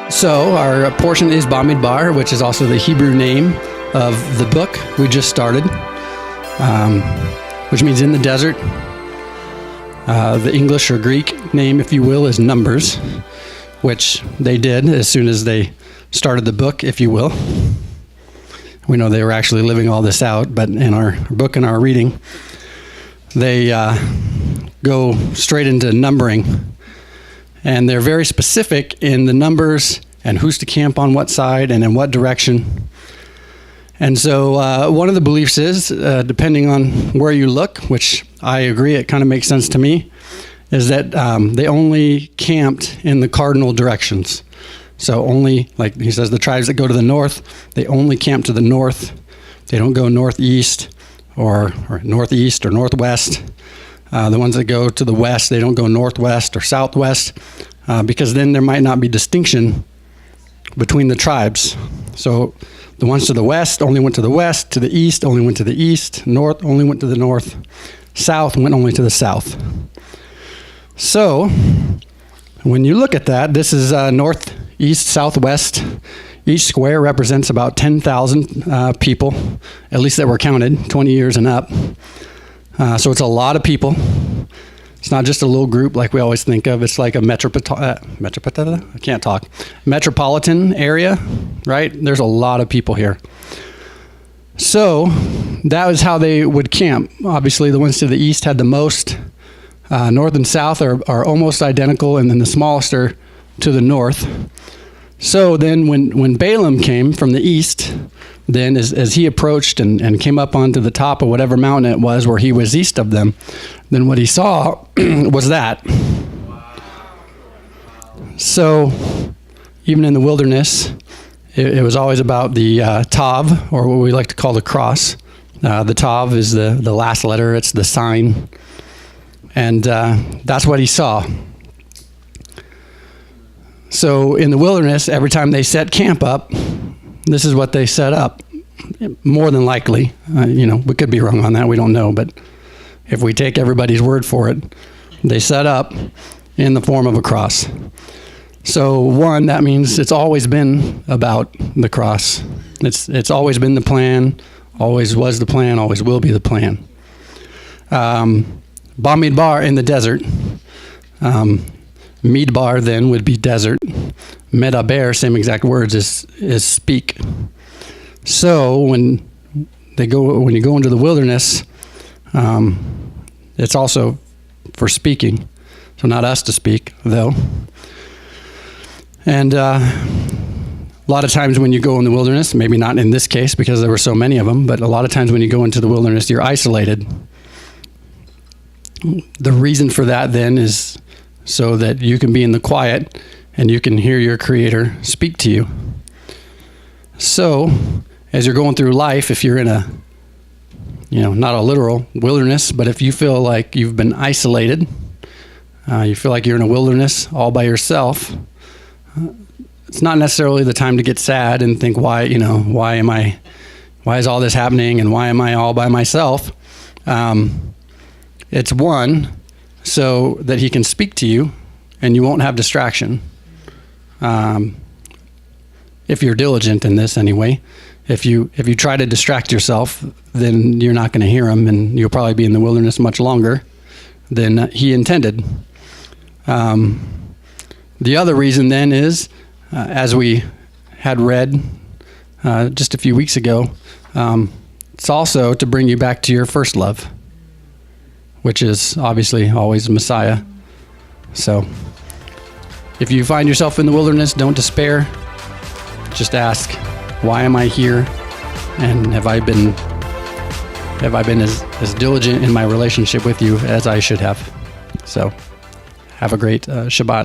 So our portion is Bamidbar, which is also the Hebrew name of the book we just started, which means in the desert. The English or Greek name, if you will, is Numbers, which they did as soon as they started the book, if you will. We know they were actually living all this out, but in our book and our reading, they go straight into numbering. And they're very specific in the numbers and who's to camp on what side and in what direction. And so one of the beliefs is, depending on where you look, which I agree, it kind of makes sense to me, is that they only camped in the cardinal directions. So only, like he says, the tribes that go to the north, they only camp to the north. They don't go northeast or northeast or northwest. The ones that go to the west, they don't go northwest or southwest, because then there might not be distinction between the tribes. So the ones to the west only went to the west, to the east only went to the east, north only went to the north, south went only to the south. So when you look at that, this is north, east, southwest. Each square represents about 10,000 people, at least that were counted, 20 years and up. So it's a lot of people. It's not just a little group like we always think of. It's like a metropolitan area, right? There's a lot of people here. So that was how they would camp. Obviously, the ones to the east had the most. North and south are almost identical, and then the smallest are to the north. So then when Balaam came from the east, then as he approached and came up onto the top of whatever mountain it was where he was east of them, then what he saw was that. So even in the wilderness, it was always about the tav, or what we like to call the cross. The tav is the last letter. It's the sign. And that's what he saw. So in the wilderness, every time they set camp up, this is what they set up. More than likely, we could be wrong on that. We don't know. But if we take everybody's word for it, they set up in the form of a cross. So one, that means it's always been about the cross. It's always been the plan, always was the plan, always will be the plan. Bamidbar in the desert. Midbar then would be desert. Medaber, same exact words, is speak. So when you go into the wilderness, it's also for speaking. So not us to speak, though. And a lot of times when you go in the wilderness, maybe not in this case because there were so many of them, but a lot of times when you go into the wilderness, you're isolated. The reason for that then is so that you can be in the quiet and you can hear your Creator speak to you. So as you're going through life, if you're in a, not a literal wilderness, but if you feel like you've been isolated, you feel like you're in a wilderness all by yourself, it's not necessarily the time to get sad and think, why is all this happening and why am I all by myself? It's one, so that he can speak to you and you won't have distraction. If you're diligent in this anyway. If you try to distract yourself, then you're not going to hear him and you'll probably be in the wilderness much longer than he intended. The other reason then is, as we had read just a few weeks ago, it's also to bring you back to your first love, which is obviously always Messiah. So if you find yourself in the wilderness, don't despair. Just ask, why am I here? And have I been as diligent in my relationship with you as I should have? So have a great Shabbat.